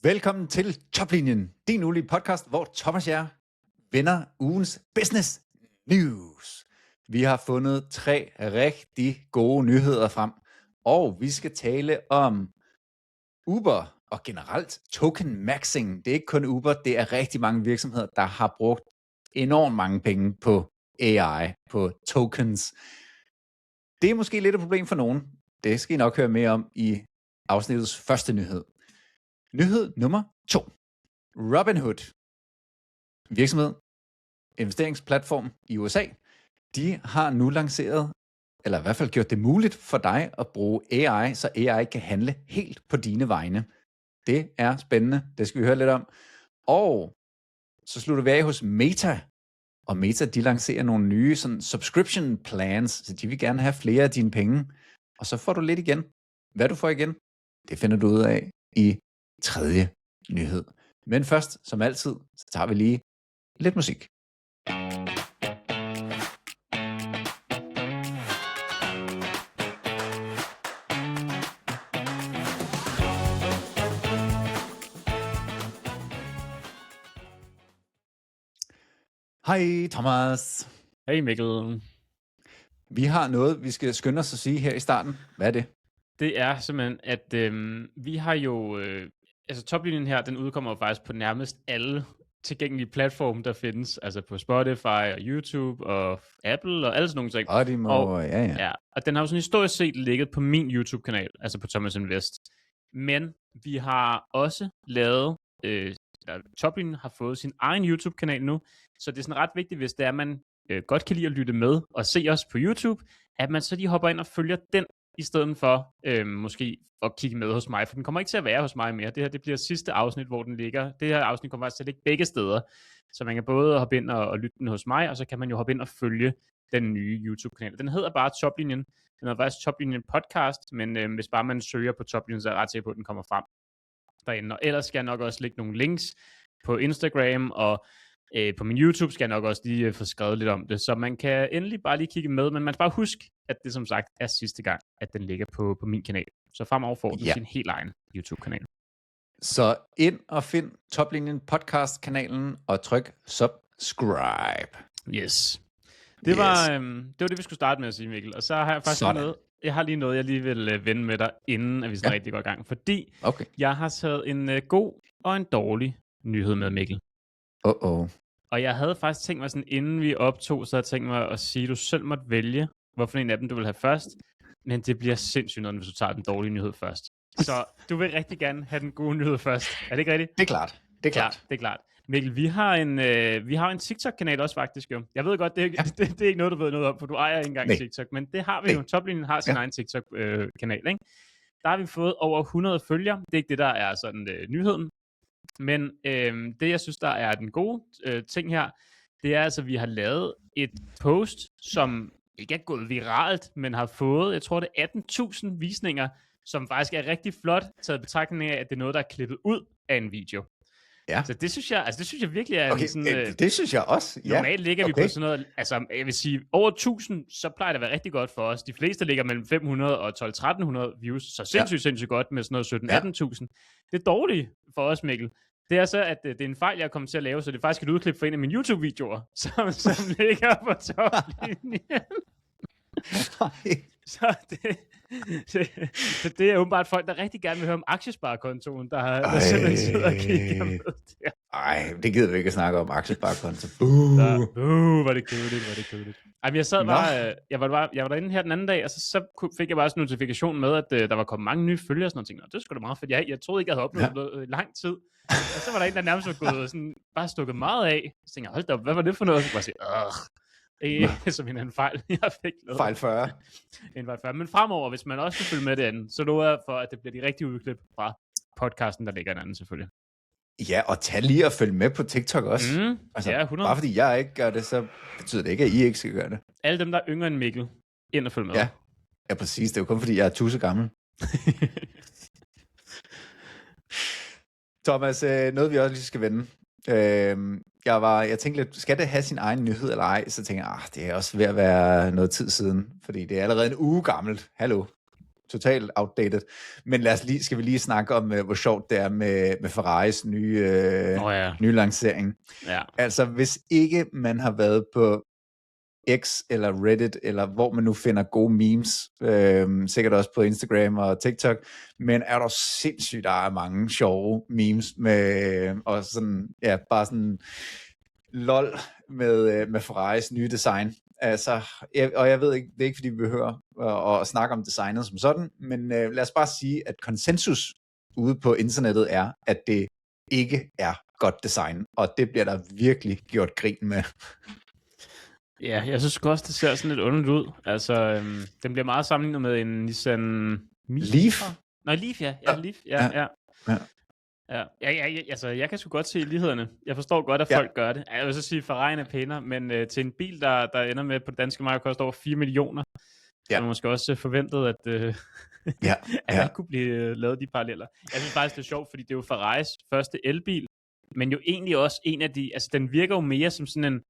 Velkommen til Toplinjen, din ugenlige podcast, hvor Thomas og jeg vender ugens business news. Vi har fundet 3 rigtig gode nyheder frem, og vi skal tale om Uber og generelt token maxing. Det er ikke kun Uber, det er rigtig mange virksomheder, der har brugt enormt mange penge på AI, på tokens. Det er måske lidt et problem for nogen. Det skal I nok høre mere om i afsnittets første nyhed. Nyhed nummer 2. Robinhood, virksomhed, investeringsplatform i USA, de har nu lanceret, eller i hvert fald gjort det muligt for dig at bruge AI, så AI kan handle helt på dine vegne. Det er spændende, det skal vi høre lidt om. Og så slutter vi af hos Meta, og Meta de lancerer nogle nye sådan, subscription plans, så de vil gerne have flere af dine penge, og så får du lidt igen. Hvad du får igen, det finder du ud af i tredje nyhed. Men først, som altid, så tager vi lige lidt musik. Hej Thomas. Hej Mikkel. Vi har noget, vi skal skynde os at sige her i starten. Hvad er det? Det er simpelthen, at vi har jo, altså toplinjen her, den udkommer jo faktisk på nærmest alle tilgængelige platforme, der findes, altså på Spotify og YouTube og Apple og alle sådan nogle ting. Og ja, og den har jo sådan historisk set ligget på min YouTube-kanal, altså på Thomas Invest. Men vi har også lavet, toplinjen har fået sin egen YouTube-kanal nu, så det er sådan ret vigtigt, hvis det er, man godt kan lide at lytte med og se os på YouTube, at man så lige hopper ind og følger den, i stedet for måske at kigge med hos mig, for den kommer ikke til at være hos mig mere. Det her det bliver sidste afsnit, hvor den ligger. Det her afsnit kommer faktisk til at ligge begge steder, så man kan både hoppe ind og lytte den hos mig, og så kan man jo hoppe ind og følge den nye YouTube-kanal. Den hedder bare Toplinjen. Den hedder faktisk Toplinjen Podcast, men hvis bare man søger på Toplinjen, så er jeg ret sikker på, at den kommer frem derinde. Og ellers skal jeg nok også lægge nogle links på Instagram, og på min YouTube skal jeg nok også lige få skrevet lidt om det, så man kan endelig bare lige kigge med, men man skal bare huske, at det som sagt er sidste gang, at den ligger på min kanal. Så fremover får du sin helt egen YouTube-kanal. Så ind og find Toplinjen Podcast-kanalen og tryk subscribe. Yes. Det var det, vi skulle starte med at sige, Mikkel. Og så har jeg faktisk lige noget, jeg lige vil vende med dig, inden at vi sådan rigtig går i gang. Fordi jeg har taget en god og en dårlig nyhed med, Mikkel. Og jeg havde faktisk tænkt mig sådan, inden vi optog, så havde jeg tænkt mig at sige, at du selv måtte vælge, hvorfor en af dem du vil have først. Men det bliver sindssygt noget, hvis du tager den dårlige nyhed først. Så du vil rigtig gerne have den gode nyhed først. Er det ikke rigtigt? Det er klart. Ja, det er klart. Mikkel, vi har en TikTok-kanal også faktisk jo. Jeg ved godt, det er ikke noget, du ved noget om, for du ejer ikke engang TikTok. Men det har vi jo. Toplinjen har sin egen TikTok-kanal, ikke? Der har vi fået over 100 følgere. Det er ikke det, der er sådan nyheden. Men det, jeg synes, der er den gode ting her, det er altså, at vi har lavet et post, som ikke er gået viralt, men har fået, jeg tror det er 18.000 visninger, som faktisk er rigtig flot, taget betragtning af, at det er noget, der er klippet ud af en video. Ja. Så det synes jeg virkelig er sådan... det synes jeg også, ja. Normalt ligger vi på sådan noget, altså jeg vil sige, over 1000, så plejer det at være rigtig godt for os. De fleste ligger mellem 500 og 1200-1300 views, så sindssygt godt med sådan noget 17-18.000. Det dårlige for os, Mikkel, det er så, at det er en fejl, jeg er kommet til at lave, så det er faktisk et udklip for en af mine YouTube-videoer, som ligger på toplinjen. Så det er åbenbart folk, der rigtig gerne vil høre om aktiesparekontoen, der simpelthen sidder og kigger med der. Ej, det gider vi ikke at snakke om, aktiesparekonto. Var det kedeligt. Ej, jeg var derinde her den anden dag, og så fik jeg bare sådan en notifikation med, at der var kommet mange nye følgere og sådan noget. Og det skulle da meget fedt. Jeg troede ikke, jeg havde opnået noget i lang tid. Og så var der en, der nærmest var gået sådan, bare stukket meget af. Så tænkte jeg, hold da op, hvad var det for noget? Så kunne jeg sige, som en fejl, jeg fik lavet. Fejl 40. En fejl 40. Men fremover, hvis man også vil følge med det andet, så lover jeg for, at det bliver de rigtige udklip fra podcasten, der ligger en anden selvfølgelig. Ja, og tag lige og følg med på TikTok også. Altså, ja, 100. Bare fordi jeg ikke gør det, så betyder det ikke, at I ikke skal gøre det. Alle dem, der er yngre end Mikkel, ind og følge med. Ja, præcis. Det er jo kun fordi, jeg er tusse gammel. Thomas, noget vi også lige skal vende. Jeg tænkte lidt, skal det have sin egen nyhed eller ej? Så tænkte jeg, det er også ved at være noget tid siden, fordi det er allerede en uge gammelt. Hallo. totalt outdated. Men skal vi lige snakke om, hvor sjovt det er med Ferraris nye lancering. Ja. Altså, hvis ikke man har været på X eller Reddit, eller hvor man nu finder gode memes, sikkert også på Instagram og TikTok, men er der sindssygt, der er mange sjove memes med, og sådan, ja, bare sådan lol med Ferraris nye design. Altså, jeg ved ikke, det er ikke fordi vi behøver at snakke om designet som sådan, men lad os bare sige, at konsensus ude på internettet er, at det ikke er godt design, og det bliver der virkelig gjort grin med. Ja, jeg synes også, det ser sådan lidt underligt ud. Altså, den bliver meget sammenlignet med en Nissan Leaf? Nej, Leaf, ja. Leaf, ja. Altså, jeg kan sgu godt se lighederne. Jeg forstår godt, at folk gør det. Jeg vil så sige, at Ferrari'en er pænere, men til en bil, der ender med på det danske marked, koster over 4 millioner, så man måske også forventet, at der kunne blive lavet de paralleller. Jeg synes faktisk, det er sjovt, fordi det er jo Ferraris første elbil, men jo egentlig også en af de, altså den virker jo mere som sådan en,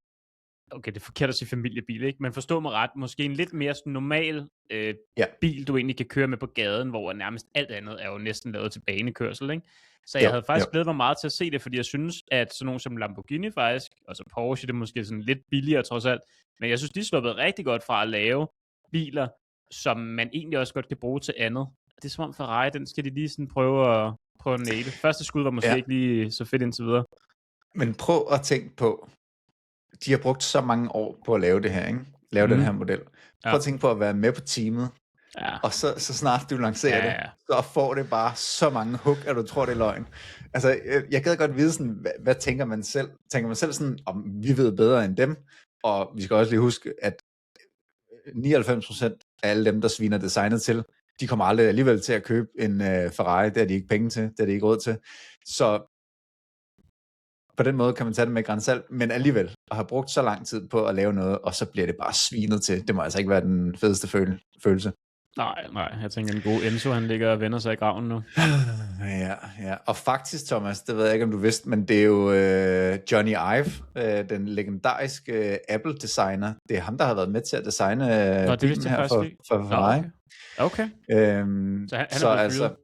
okay, det er forkert at sige familiebil, ikke? Men forstå mig ret, måske en lidt mere sådan normal bil, du egentlig kan køre med på gaden, hvor nærmest alt andet er jo næsten lavet til banekørsel, ikke? Så jeg havde faktisk glædet mig meget til at se det, fordi jeg synes, at sådan nogen som Lamborghini faktisk, og så Porsche, det er måske sådan lidt billigere trods alt, men jeg synes, de er sluppet rigtig godt fra at lave biler, som man egentlig også godt kan bruge til andet. Det er som om Ferrari, den skal de lige sådan prøve at næle. Første skud var måske ikke lige så fedt indtil videre. Men prøv at tænke på, de har brugt så mange år på at lave det her, ikke? Lave den her model. Prøv at tænke på at være med på teamet, og så snart du lancerer det, så får det bare så mange hook, at du tror, det er løgn. Altså, jeg gad godt vide sådan, hvad tænker man selv? Tænker man selv sådan, om vi ved bedre end dem? Og vi skal også lige huske, at 99% af alle dem, der sviner designet til, de kommer aldrig alligevel til at købe en Ferrari, det har de ikke penge til, det har de ikke råd til. Så på den måde kan man tage det med grænsalt, men alligevel at have brugt så lang tid på at lave noget, og så bliver det bare svinet til. Det må altså ikke være den fedeste følelse. Nej, jeg tænker, en god Enzo, han ligger og vender sig i graven nu. Ja. Og faktisk, Thomas, det ved jeg ikke, om du vidste, men det er jo Johnny Ive, den legendariske Apple-designer. Det er ham, der har været med til at designe bilen her for Ferrari. Okay. Så han så altså,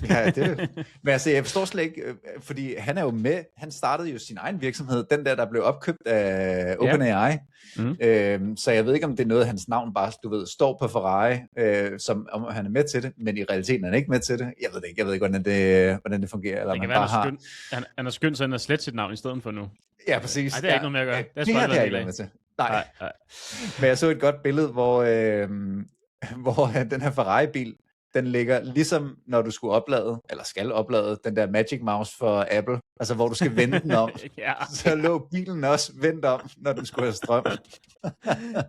ja, det. Men altså, jeg forstår slet ikke, fordi han er jo med, han startede jo sin egen virksomhed, den der blev opkøbt af OpenAI. Så jeg ved ikke, om det er noget, hans navn bare, du ved, står på Ferrari, som om han er med til det, men i realiteten er han ikke med til det. Jeg ved ikke, hvordan det fungerer. Eller det kan være, han har skyndt sig ind og slet sit navn i stedet for nu. Ja, præcis. Nej, det er ikke noget med at gøre. Det har jeg ikke med til. Nej. Men jeg så et godt billede, hvor den her Ferrari-bil, den ligger ligesom når du skal oplade den der Magic Mouse for Apple, altså hvor du skal vende den om. Så lå bilen også vendt om, når du skulle have strøm.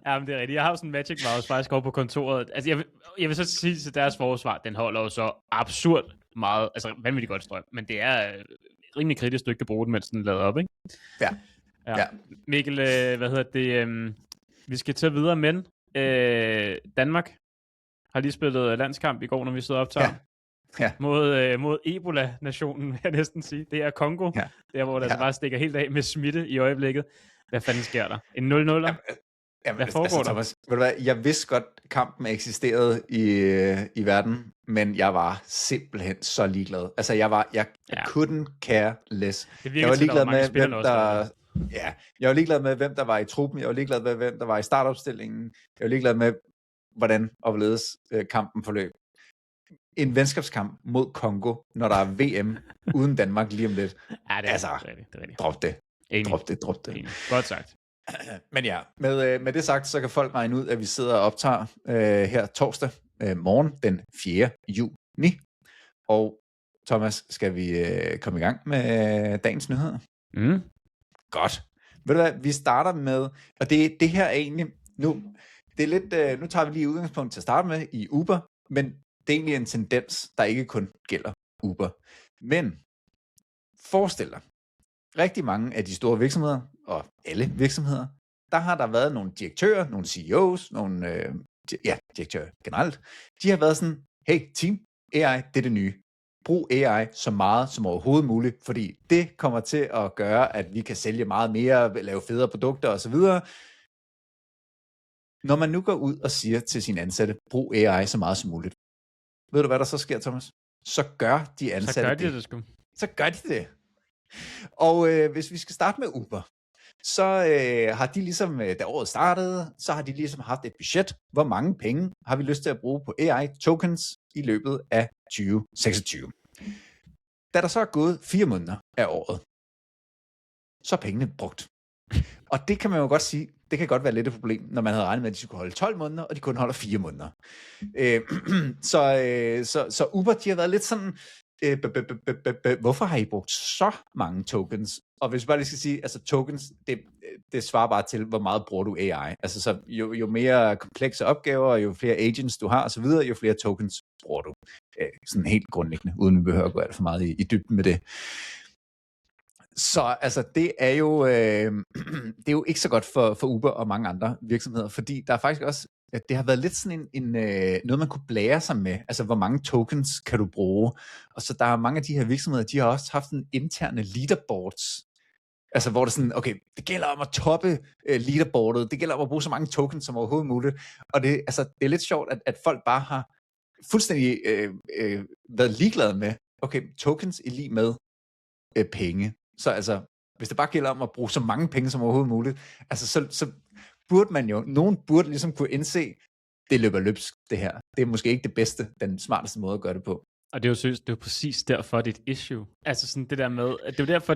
Jamen det er rigtigt. Jeg har jo sådan en Magic Mouse faktisk over på kontoret. Altså jeg vil så sige til deres forsvar, den holder jo så absurd meget, altså vanvittigt godt strøm, men det er rimelig kritisk, du ikke kan bruge den, mens den lader op, ikke? Ja. Mikkel, vi skal til videre, men Danmark har lige spillet landskamp i går, når vi sidder og optager. Ja. Mod Ebola-nationen, vil jeg næsten sige. Det er Kongo, der hvor der altså bare stikker helt af med smitte i øjeblikket. Hvad fanden sker der? En 0-0'er? Hvad foregår der? Thomas, ved du hvad, jeg vidste godt, kampen eksisterede i verden, men jeg var simpelthen så ligeglad. Altså, jeg couldn't care less. Jeg var ligeglad med, hvem der... Ja, jeg var ligeglad med, hvem der var i truppen. Jeg var ligeglad med, hvem der var i startopstillingen. Jeg var ligeglad med, hvordan overledes kampen forløb. En venskabskamp mod Kongo, når der er VM uden Danmark lige om lidt. Ja, det er rigtigt. Drop det. Drop det. Godt sagt. Men ja, med det sagt, så kan folk regne ud, at vi sidder og optager her torsdag morgen den 4. juni. Og Thomas, skal vi komme i gang med dagens nyheder? Godt. Ved du hvad, vi starter med, og det her er egentlig, nu tager vi lige udgangspunkt til at starte med i Uber, men det er egentlig en tendens, der ikke kun gælder Uber. Men forestil dig, rigtig mange af de store virksomheder, og alle virksomheder, der har der været nogle direktører, nogle CEOs, nogle direktører generelt, de har været sådan, hey team, AI, det er det nye. Brug AI så meget som overhovedet muligt, fordi det kommer til at gøre, at vi kan sælge meget mere, lave federe produkter osv. Når man nu går ud og siger til sine ansatte, brug AI så meget som muligt, ved du hvad der så sker, Thomas? Så gør de ansatte Så gør de det sgu. Så gør de det. Og hvis vi skal starte med Uber, så har de ligesom, da året startede, så har de ligesom haft et budget. Hvor mange penge har vi lyst til at bruge på AI tokens i løbet af 2026? Da der så er gået 4 måneder af året, så er pengene brugt. Og det kan man jo godt sige, det kan godt være lidt et problem, når man havde regnet med, at de skulle holde 12 måneder, og de kun holder 4 måneder. Så Uber, de har været lidt sådan, hvorfor har I brugt så mange tokens? Og hvis vi bare lige skal sige, altså tokens, det svarer bare til, hvor meget bruger du AI. Altså så jo mere komplekse opgaver, jo flere agents du har osv., jo flere tokens bruger du. Sådan helt grundlæggende, uden vi behøver at gå alt for meget i dybden med det. Så altså, det er jo ikke så godt for Uber og mange andre virksomheder, fordi der er faktisk også, at det har været lidt sådan noget, man kunne blære sig med. Altså, hvor mange tokens kan du bruge? Og så der er mange af de her virksomheder, de har også haft en interne leaderboards. Altså, hvor det sådan, okay, det gælder om at toppe leaderboardet, det gælder om at bruge så mange tokens som overhovedet muligt. Og det er lidt sjovt, at folk bare har fuldstændig været ligeglade med, okay, tokens er lige med penge. Så altså, hvis det bare gælder om at bruge så mange penge som overhovedet muligt, altså så burde man jo, nogen burde ligesom kunne indse, det løber løbsk, det her. Det er måske ikke det bedste, den smarteste måde at gøre det på. Og det er jo seriøst, det er jo præcis derfor, det er et issue. Altså sådan det der med, det er jo derfor,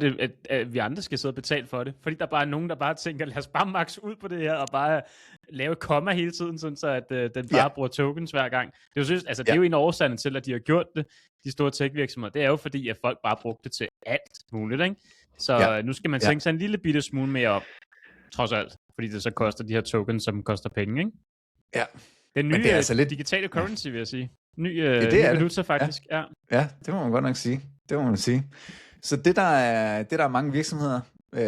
at vi andre skal sidde og betale for det. Fordi der bare er nogen, der bare tænker, lad os bare max ud på det her, og bare lave komma hele tiden, sådan så at den bare bruger tokens hver gang. Det er jo seriøst, altså det er jo en af årsagerne til, at de har gjort det, de store tech-virksomheder. Det er jo fordi, at folk bare brugte det til alt muligt, ikke? Så nu skal man tænke sig en lille bitte smule mere op, trods alt. Fordi det så koster de her tokens, som koster penge, ikke? Ja. Den nye altså lidt digitale currency, vil jeg sige. Ny valuta, faktisk. Ja, det må man godt nok sige. Det må man sige. Så det der er mange virksomheder,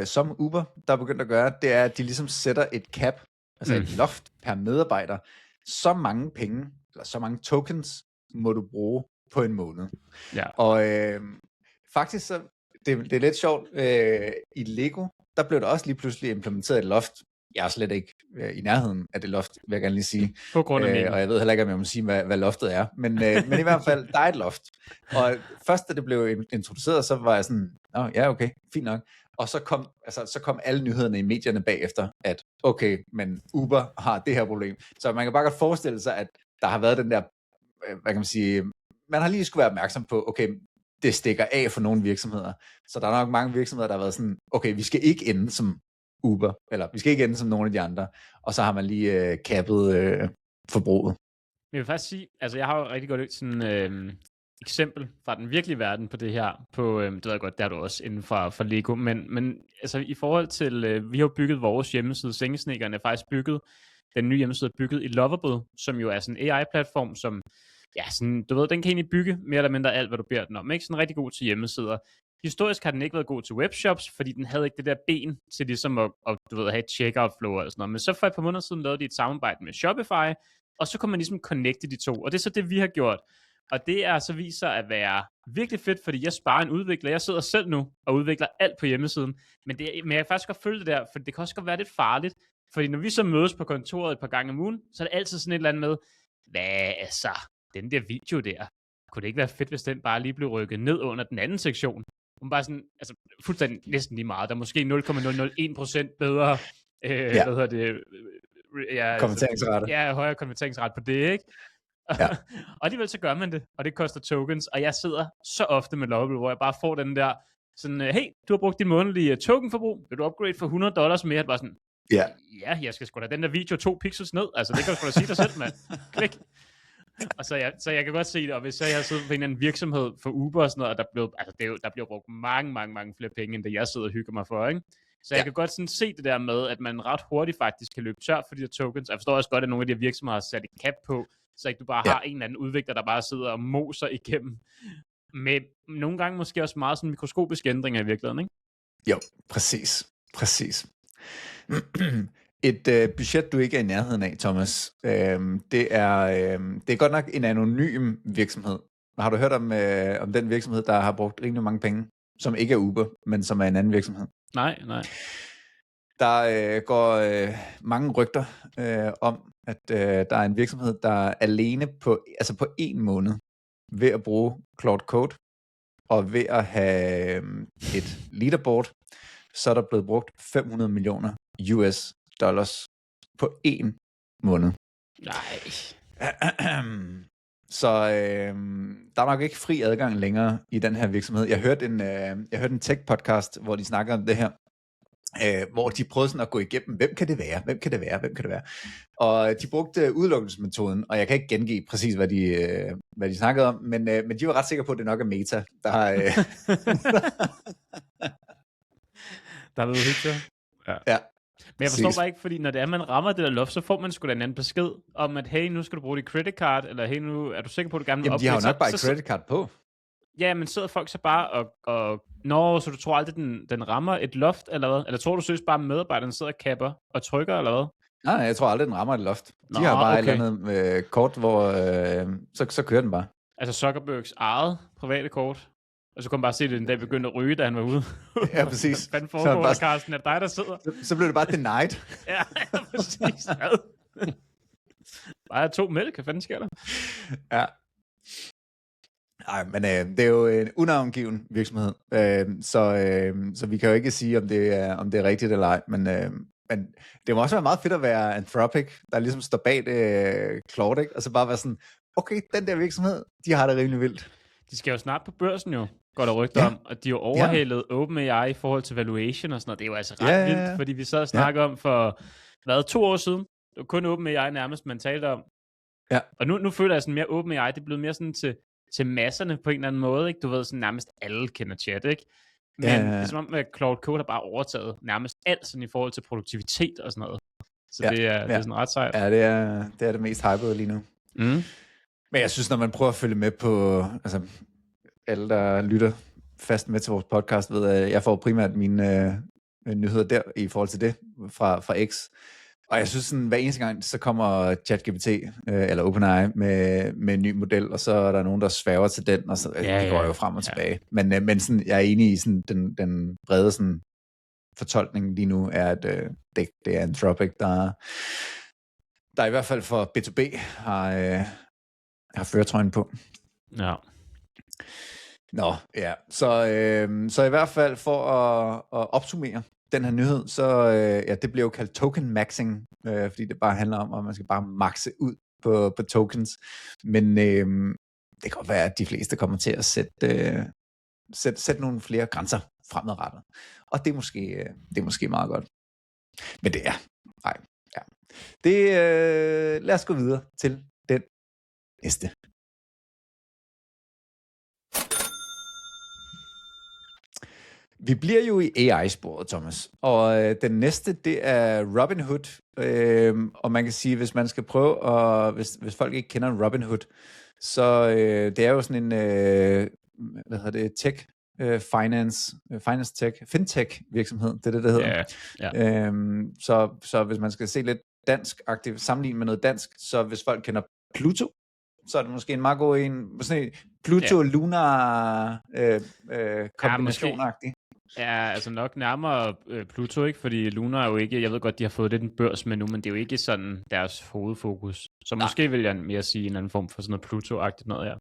som Uber, der er begyndt at gøre, det er, at de ligesom sætter et cap, altså et loft per medarbejder. Så mange penge, eller så mange tokens, må du bruge på en måned. Ja. Og faktisk så, det er lidt sjovt, i Lego, der blev der også lige pludselig implementeret et loft. Jeg er slet ikke i nærheden af det loft, vil jeg gerne lige sige. På grund af og jeg ved heller ikke, om jeg må sige, hvad loftet er. Men i hvert fald, der er et loft. Og først, da det blev introduceret, så var jeg sådan, ja, okay, fint nok. Og så kom alle nyhederne i medierne bagefter, at okay, men Uber har det her problem. Så man kan bare godt forestille sig, at der har været den der, hvad kan man sige, man har lige skulle være opmærksom på, okay, det stikker af for nogle virksomheder. Så der er nok mange virksomheder, der har været sådan, okay, vi skal ikke ende som Uber, eller vi skal ikke ende som nogle af de andre, og så har man lige kappet forbruget. Jeg vil faktisk sige, altså jeg har jo rigtig godt sådan eksempel fra den virkelige verden på det her, på, det ved jeg godt, der er du også inden for Lego, men altså i forhold til, vi har jo bygget vores hjemmeside, Sengesnedkerne er faktisk bygget, den nye hjemmeside er bygget i Lovable, som jo er sådan en AI-platform, som, ja, sådan, du ved, den kan egentlig bygge mere eller mindre alt, hvad du beder den om, ikke? Sådan rigtig god til hjemmesider. Historisk har den ikke været god til webshops, fordi den havde ikke det der ben til ligesom at du ved, have et checkout flow og sådan noget. Men så for et par måneder siden lavede de et samarbejde med Shopify, og så kunne man ligesom connecte de to. Og det er så det, vi har gjort. Og det er så viser at være virkelig fedt, fordi jeg sparer en udvikler. Jeg sidder selv nu og udvikler alt på hjemmesiden. Men jeg kan faktisk godt følge det der, for det kan også godt være lidt farligt. Fordi når vi så mødes på kontoret et par gange om ugen, så er det altid sådan et eller andet med, hvad altså, den der video der, kunne det ikke være fedt, hvis den bare lige blev rykket ned under den anden sektion? Hun bare sådan, altså fuldstændig næsten lige meget. Der er måske 0,001% bedre, hvad hedder det? Konverteringsrate. Ja, højere konverteringsret på det, ikke? Ja. Og alligevel så gør man det, og det koster tokens, og jeg sidder så ofte med Lovable, hvor jeg bare får den der, sådan, hey, du har brugt din månedlige tokenforbrug, vil du upgrade for $100 mere? Det var sådan, ja, jeg skal sgu da den der video 2 pixels ned, altså det kan du sgu da sige dig selv, mand. Klik. Og så jeg kan godt se det, og hvis jeg havde siddet på en eller anden virksomhed for Uber og sådan noget, og der bliver brugt mange flere penge, end det jeg sidder og hygger mig for, ikke? Så jeg kan godt sådan se det der med, at man ret hurtigt faktisk kan løbe tør for de der tokens. Jeg forstår også godt, at nogle af de her virksomheder har sat et cap på, så ikke du bare har en eller anden udvikler, der bare sidder og moser igennem. Med nogle gange måske også meget sådan mikroskopiske ændringer i virkeligheden, ikke? Jo, præcis. Et budget, du ikke er i nærheden af, Thomas, det er godt nok en anonym virksomhed. Har du hørt om den virksomhed, der har brugt rimelig mange penge, som ikke er Uber, men som er en anden virksomhed? Nej. Der går mange rygter om, at der er en virksomhed, der alene på en måned ved at bruge Claude Code, og ved at have et leaderboard, så er der blevet brugt $500 millioner på 1 måned. Nej. Så der er nok ikke fri adgang længere i den her virksomhed. Jeg hørte en tech-podcast, hvor de snakker om det her, hvor de prøvede sådan at gå igennem, hvem kan det være? Og de brugte udelukkelsesmetoden, og jeg kan ikke gengive præcis, hvad de snakkede om, men de var ret sikre på, at det nok er Meta, der har... Der er noget hyggeligt. Ja. Men jeg forstår bare ikke, fordi når det er, man rammer det der loft, så får man sgu da en anden besked om, at hey, nu skal du bruge dit credit card, eller hey, nu er du sikker på, at du gerne vil Jamen, de har jo nok bare et credit card på. Ja, men sidder folk så bare og så du tror aldrig, den rammer et loft, eller hvad? Eller tror du seriøst bare, at medarbejderne sidder og kapper og trykker, eller hvad? Nej, jeg tror aldrig, den rammer et loft. De har bare et eller andet kort, hvor så kører den bare. Altså Zuckerbergs eget private kort. Og så kunne man bare se det, den dag begyndte at ryge, da han var ude. Ja, præcis. Hvad foregår der, Carsten? Er det dig, der sidder? Så blev det bare denied. Ja, præcis. Bare 2 mælk, hvad fanden sker der? Ja. Nej, men det er jo en unavngiven virksomhed, så vi kan jo ikke sige, om det er rigtigt eller ej, men det må også være meget fedt at være Anthropic, der ligesom står bag Claude, ikke? Og så bare være sådan, okay, den der virksomhed, de har det rimelig vildt. De skal jo snart på børsen jo, går der rygter om, og de har jo overhalet OpenAI i forhold til valuation og sådan noget. Det er jo altså ret vildt, fordi vi sad og snakkede om for, 2 år siden, det var kun OpenAI nærmest, man talte om. Ja. Og nu føler jeg sådan mere OpenAI, det er blevet mere sådan til masserne på en eller anden måde, ikke? Du ved, sådan nærmest alle kender chat, ikke? Men det er som om, at Claude Code har bare overtaget nærmest alt sådan i forhold til produktivitet og sådan noget. Så det er sådan ret sejt. Ja, det er det mest hypede lige nu. Mm. Men jeg synes, når man prøver at følge med på, altså alle, der lytter fast med til vores podcast, ved at jeg får primært mine nyheder der i forhold til det fra X. Og jeg synes sådan, hver eneste gang, så kommer ChatGPT eller OpenAI med en ny model, og så er der nogen, der sværger til den, og så det går jo frem og tilbage. Men sådan, jeg er enig i sådan, den brede sådan, fortolkning lige nu, er, at det er Anthropic, der i hvert fald for B2B har førertrøjen på. Ja. Nå, ja. Så i hvert fald for at opsummere den her nyhed, så det bliver jo kaldt token maxing, fordi det bare handler om, at man skal bare maxe ud på tokens. Men det kan godt være, at de fleste kommer til at sætte nogle flere grænser fremadrettet. Og det er måske meget godt. Men det er... Nej, ja. Lad os gå videre til den næste. Vi bliver jo i AI-sporet, Thomas, og den næste, det er Robinhood, og man kan sige, hvis man skal prøve, og hvis folk ikke kender Robinhood, så det er jo sådan en, tech, finance tech, fintech virksomhed, det er det, der hedder. Ja. Så hvis man skal se lidt dansk-aktivt, sammenlignet med noget dansk, så hvis folk kender Pluto, så er det måske en meget god en, sådan en Pluto-Lunar kombination-agtig. Ja, altså nok nærmere Pluto, ikke? Fordi Luna er jo ikke, jeg ved godt, de har fået lidt en børs med nu, men det er jo ikke sådan deres hovedfokus. Så måske vil jeg mere sige en anden form for sådan noget Pluto-agtigt noget, ja.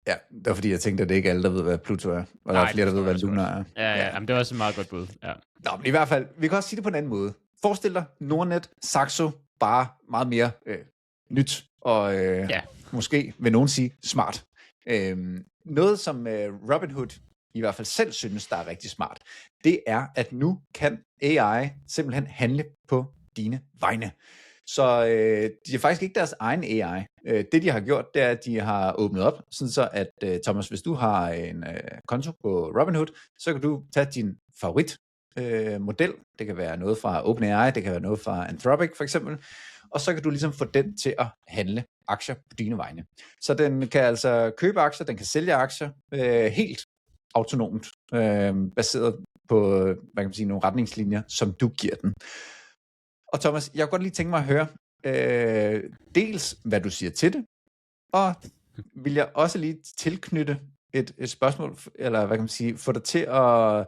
Ja, det var fordi, jeg tænkte, at det ikke er alle, der ved, hvad Pluto er. Og der er flere, der ved, hvad Luna er. Ja, men det er også et meget godt bud, ja. Nå, men i hvert fald, vi kan også sige det på en anden måde. Forestil dig Nordnet, Saxo, bare meget mere nyt, og måske vil nogen sige smart. Noget, som Robinhood i hvert fald selv synes, der er rigtig smart, det er, at nu kan AI simpelthen handle på dine vegne. Så de er faktisk ikke deres egen AI. Det, de har gjort, det er, at de har åbnet op, sådan så at, Thomas, hvis du har en konto på Robinhood, så kan du tage din favorit model. Det kan være noget fra OpenAI, det kan være noget fra Anthropic for eksempel, og så kan du ligesom få den til at handle aktier på dine vegne. Så den kan altså købe aktier, den kan sælge aktier helt autonomt, baseret på, hvad kan man sige, nogle retningslinjer, som du giver den. Og Thomas, jeg kunne godt lige tænke mig at høre, dels hvad du siger til det, og vil jeg også lige tilknytte et spørgsmål, eller hvad kan man sige, få dig til at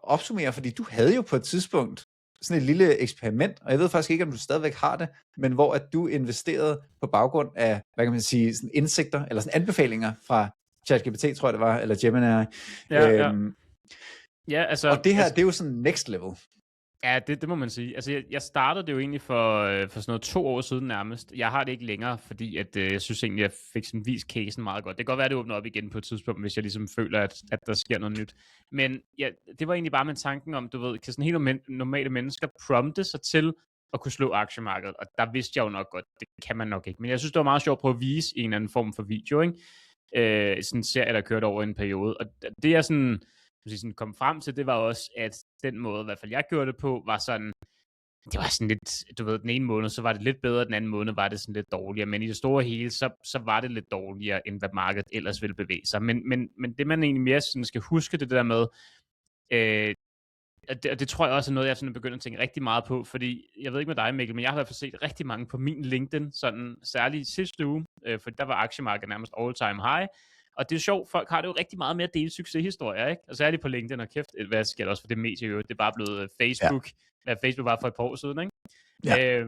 opsummere, fordi du havde jo på et tidspunkt sådan et lille eksperiment, og jeg ved faktisk ikke, om du stadigvæk har det, men hvor at du investerede på baggrund af, hvad kan man sige, sådan indsigter, eller sådan anbefalinger fra ChatGPT, tror jeg det var, eller Gemini. Ja. Ja, altså, og det her, det er jo sådan next level. Ja, det må man sige. Altså, jeg startede det jo egentlig for sådan noget 2 år siden nærmest. Jeg har det ikke længere, fordi at, jeg synes egentlig, jeg fik sådan vist casen meget godt. Det kan godt være, at det åbner op igen på et tidspunkt, hvis jeg ligesom føler, at der sker noget nyt. Men ja, det var egentlig bare med tanken om, du ved, kan sådan helt normale mennesker prompte sig til at kunne slå aktiemarkedet. Og der vidste jeg jo nok godt, det kan man nok ikke. Men jeg synes, det var meget sjovt at prøve at vise en eller anden form for video, ikke? Sådan en serie, der kørte over en periode. Og det er sådan kom frem til, det var også, at den måde, i hvert fald jeg gjorde det på, var sådan, det var sådan lidt, du ved, den ene måned, så var det lidt bedre, den anden måned var det sådan lidt dårligere, men i det store hele, så var det lidt dårligere, end hvad markedet ellers ville bevæge sig. Men det man egentlig mere sådan skal huske, det der med, og det tror jeg også er noget, jeg sådan begynder at tænke rigtig meget på, fordi jeg ved ikke med dig, Mikkel, men jeg har i hvert fald set rigtig mange på min LinkedIn, sådan særligt sidste uge, for der var aktiemarkedet nærmest all time high. Og det er sjovt, folk har det jo rigtig meget med at dele succeshistorier, ikke? Og særligt på LinkedIn, og kæft, hvad sker der også for det medie jo? Det er bare blevet Facebook, hvad Facebook var for et par år siden, ikke? Ja.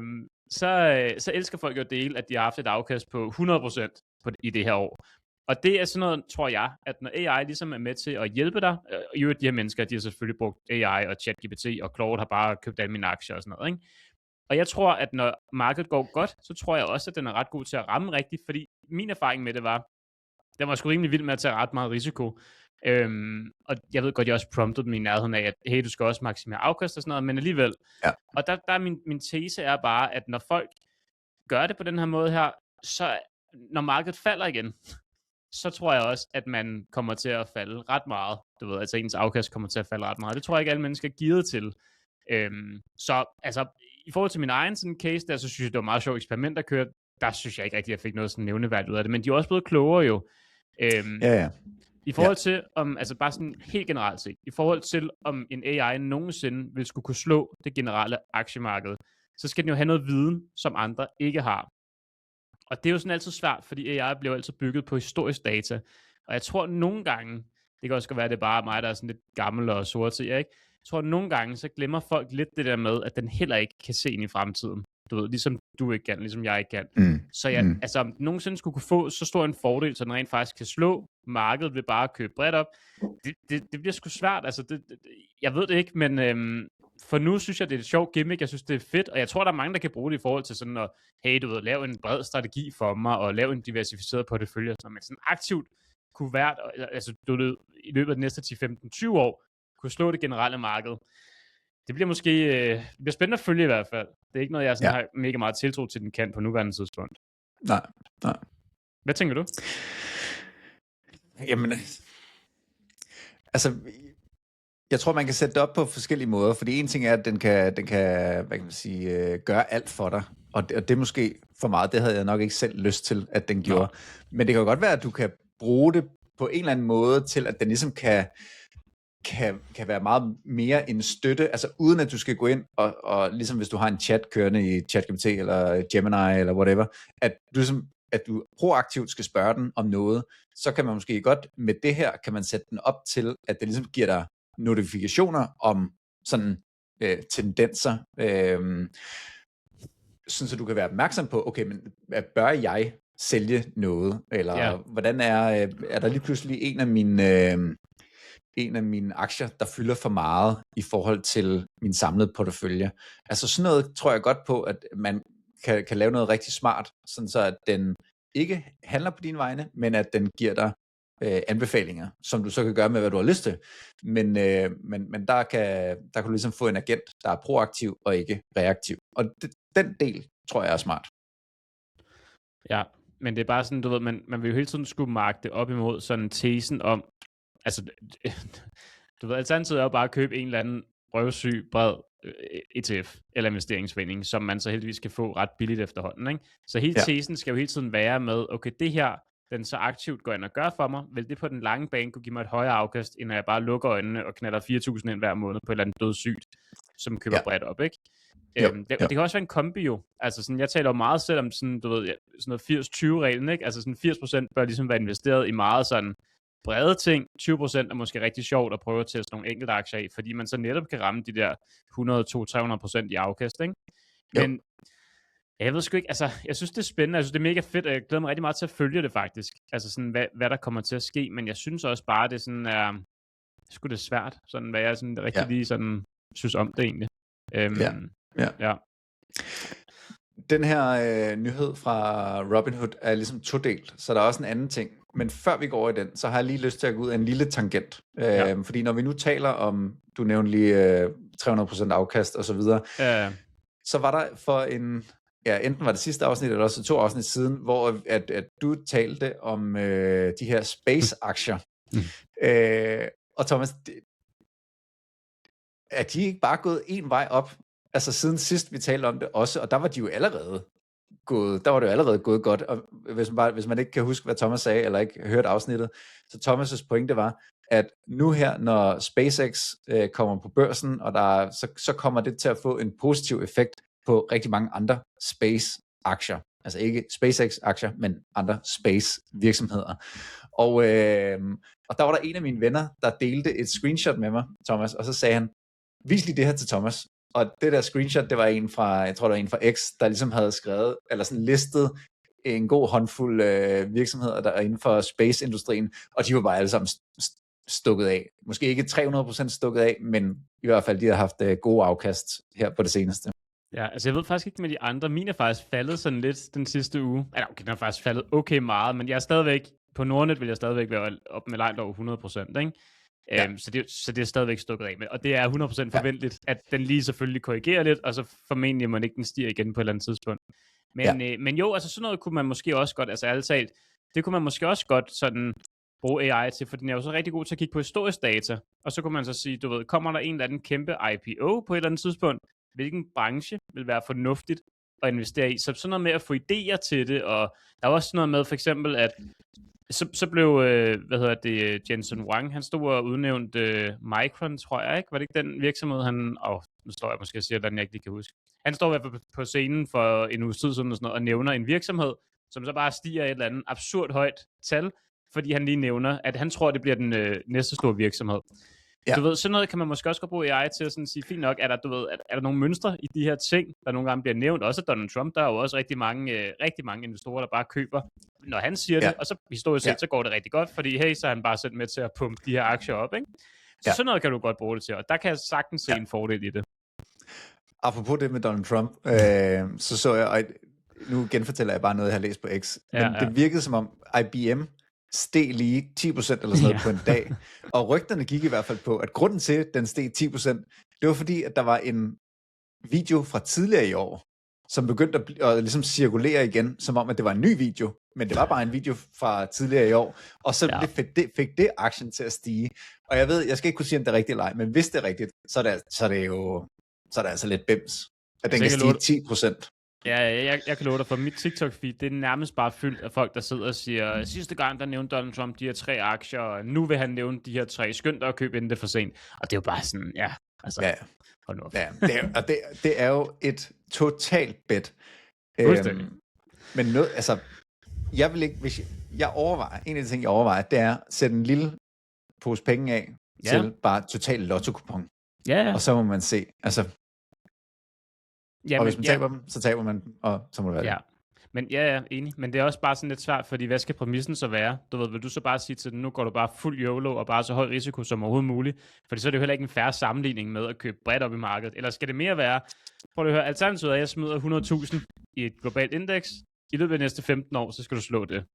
Så elsker folk jo at dele, at de har haft et afkast på 100% i det her år. Og det er sådan noget, tror jeg, at når AI ligesom er med til at hjælpe dig, de her mennesker, de har selvfølgelig brugt AI og ChatGPT, og Claude har bare købt alle mine aktier og sådan noget, ikke? Og jeg tror, at når markedet går godt, så tror jeg også, at den er ret god til at ramme rigtigt, fordi min erfaring med det var, den var sgu rimelig vild med at tage ret meget risiko. Og jeg ved godt, jeg også promptede dem i nærheden af, at hey, du skal også maksimere afkast og sådan noget, men alligevel. Ja. Og der er min tese er bare, at når folk gør det på den her måde her, så når markedet falder igen, så tror jeg også, at man kommer til at falde ret meget. Du ved, altså ens afkast kommer til at falde ret meget. Det tror jeg ikke, alle mennesker er gearet til. Så altså, i forhold til min egen sådan case, der så synes jeg, det var meget sjovt eksperiment, der kørte. Der synes jeg ikke rigtig, at jeg fik noget sådan nævneværdigt ud af det, men de er også blevet klogere jo. I forhold til, om, altså bare sådan helt generelt set, i forhold til, om en AI nogensinde vil skulle kunne slå det generelle aktiemarked, så skal den jo have noget viden, som andre ikke har. Og det er jo sådan altid svært, fordi AI bliver altid bygget på historisk data. Og jeg tror nogle gange, det kan også godt være, at det er bare mig, der er sådan lidt gammel og sort til, ikke? Jeg tror nogle gange, så glemmer folk lidt det der med, at den heller ikke kan se ind i fremtiden. Du ved, ligesom du ikke kan, ligesom jeg ikke kan. Så altså, om den nogensinde skulle kunne få så stor en fordel, så den rent faktisk kan slå markedet ved bare at købe bredt op, det bliver sgu svært. Altså, jeg ved det ikke, men for nu synes jeg, det er et sjovt gimmick. Jeg synes, det er fedt, og jeg tror, der er mange, der kan bruge det i forhold til sådan at, hey, du ved, lave en bred strategi for mig, og lave en diversificeret portefølje, så man sådan aktivt kunne være, altså, du ved, i løbet af de næste 10, 15, 20 år, kunne slå det generelle marked. Det bliver måske det bliver spændende at følge i hvert fald. Det er ikke noget, jeg sådan har mega meget tiltro til, den kan på nuværende tidspunkt. Nej. Hvad tænker du? Jamen, altså, jeg tror, man kan sætte det op på forskellige måder, fordi en ting er, at den kan hvad kan man sige, gøre alt for dig, og det er måske for meget, det havde jeg nok ikke selv lyst til, at den gjorde. Men det kan jo godt være, at du kan bruge det på en eller anden måde til, at den ligesom kan være meget mere en støtte, altså uden at du skal gå ind og ligesom hvis du har en chat kørende i ChatGPT eller Gemini eller whatever, at du proaktivt skal spørge den om noget, så kan man måske godt med det her, kan man sætte den op til, at det ligesom giver dig notifikationer om sådan tendenser, sådan så du kan være opmærksom på, okay, men bør jeg sælge noget, eller hvordan er der lige pludselig en af mine aktier, der fylder for meget i forhold til min samlede portefølje. Altså sådan noget tror jeg godt på, at man kan lave noget rigtig smart, sådan så at den ikke handler på dine vegne, men at den giver dig anbefalinger, som du så kan gøre med, hvad du har lyst til. Men der kan du ligesom få en agent, der er proaktiv og ikke reaktiv. Og den del tror jeg er smart. Ja, men det er bare sådan, du ved, man vil jo hele tiden skulle marke det op imod sådan tesen om, altså, du ved, alternativet er jo bare at købe en eller anden røvsyg, bred ETF eller investeringsforening, som man så heldigvis kan få ret billigt efterhånden, ikke? Så hele tesen skal jo hele tiden være med, okay, det her, den så aktivt går ind og gør for mig, vil det på den lange bane kunne give mig et højere afkast, end når jeg bare lukker øjnene og knalder 4.000 ind hver måned på et eller andet dødssygt, som køber bredt op, ikke? Det kan også være en kombi jo. Altså sådan, jeg taler jo meget selv om sådan, du ved, sådan noget 80-20-reglen, ikke? Altså sådan 80% bør ligesom være investeret i meget sådan brede ting. 20% er måske rigtig sjovt at prøve at teste nogle enkelte aktier af, fordi man så netop kan ramme de der 100-300% i afkast, ikke? Men jeg ved sgu ikke, altså, jeg synes, det er spændende, jeg synes, det er mega fedt, og jeg glæder mig rigtig meget til at følge det faktisk. Altså sådan, hvad der kommer til at ske, men jeg synes også bare, det er sådan, sgu det er svært, sådan, hvad jeg sådan rigtig lige sådan synes om det egentlig. Ja. Den her nyhed fra Robinhood er ligesom todelt, så der er også en anden ting. Men før vi går over i den, så har jeg lige lyst til at gå ud af en lille tangent. Fordi når vi nu taler om, du nævnte lige 300% afkast og så videre, så var der for enten var det sidste afsnit, eller også 2 afsnit siden, hvor at du talte om de her space-aktier. Og Thomas, er de ikke bare gået en vej op? Altså siden sidst vi talte om det også, og der var de jo allerede gået godt, og hvis man ikke kan huske, hvad Thomas sagde, eller ikke hørte afsnittet, så Thomas' pointe var, at nu her, når SpaceX kommer på børsen, og så kommer det til at få en positiv effekt på rigtig mange andre space-aktier. Altså ikke SpaceX-aktier, men andre space-virksomheder. Og der var der en af mine venner, der delte et screenshot med mig, Thomas, og så sagde han, vis lige det her til Thomas. Og det der screenshot, det var en fra, jeg tror det var en fra X, der ligesom havde skrevet, eller sådan listet en god håndfuld virksomheder, der er inden for space-industrien, og de var bare alle sammen stukket af. Måske ikke 300% stukket af, men i hvert fald, de har haft gode afkast her på det seneste. Ja, altså jeg ved faktisk ikke med de andre. Min er faktisk faldet sådan lidt den sidste uge. Altså okay, den er faktisk faldet okay meget, men jeg er stadigvæk, på Nordnet vil jeg stadigvæk være op med langt over 100%, ikke? Ja. Så det er stadigvæk stukket af med. Og det er 100% forventeligt, at den lige selvfølgelig korrigerer lidt, og så formentlig må den ikke den stiger igen på et eller andet tidspunkt. Men jo, altså sådan noget kunne man måske også godt, altså ærligt talt, det kunne man måske også godt sådan bruge AI til, for den er jo så rigtig god til at kigge på historisk data, og så kunne man så sige, du ved, kommer der en eller anden kæmpe IPO på et eller andet tidspunkt, hvilken branche vil være fornuftigt at investere i? Så sådan noget med at få idéer til det, og der er også sådan noget med for eksempel, at så blev, Jensen Huang, han stod og udnævnt Micron, tror jeg, ikke? Var det ikke den virksomhed, nu står jeg måske og siger, hvad jeg ikke lige kan huske. Han står i hvert fald på scenen for en uges tid siden og nævner en virksomhed, som så bare stiger et eller andet absurd højt tal, fordi han lige nævner, at han tror, det bliver den næste store virksomhed. Ja. Du ved, sådan noget kan man måske også godt bruge AI til at sådan sige, fint nok, er der nogle mønstre i de her ting, der nogle gange bliver nævnt, også Donald Trump, der er jo også rigtig mange investorer, der bare køber, når han siger det, og så historisk set, så går det rigtig godt, fordi hey, så er han bare selv med til at pumpe de her aktier op, ikke? Så sådan noget kan du godt bruge det til, og der kan jeg sagtens se en fordel i det. Apropos det med Donald Trump, så jeg, og nu genfortæller jeg bare noget, jeg har læst på X, men det virkede som om IBM steg lige 10% eller sådan noget på en dag. Og rygterne gik i hvert fald på, at grunden til, at den steg 10%, det var fordi, at der var en video fra tidligere i år, som begyndte at ligesom cirkulere igen, som om, at det var en ny video, men det var bare en video fra tidligere i år, og så fik det aktien til at stige. Og jeg skal ikke kunne sige, om det er rigtigt eller ej, men hvis det er rigtigt, så er det altså lidt bims, at den kan stige 10%. Ja, jeg kan love dig, for mit TikTok-feed, det er nærmest bare fyldt af folk, der sidder og siger, sidste gang, der nævnte Donald Trump de her 3 aktier, og nu vil han nævne de her 3. Skynd dig at købe, inden det er for sent. Og det er jo bare sådan, hold nu op. Ja, det er jo et totalt bet. Men noget, altså, jeg vil ikke, en af de ting, jeg overvejer, det er at sætte en lille pose penge af til bare total lotto-kupon. Ja. Og så må man se, altså. Og hvis man taber dem, så taber man, og så må det være det. Men jeg er enig. Men det er også bare sådan lidt svært, fordi hvad skal præmissen så være? Du ved, vil du så bare sige til den, nu går du bare fuld YOLO og bare så høj risiko som overhovedet muligt? Fordi så er det jo heller ikke en fair sammenligning med at købe bredt op i markedet. Eller skal det mere være, prøv at høre, alternativet er, at jeg smider 100.000 i et globalt indeks. I løbet af de næste 15 år, så skal du slå det.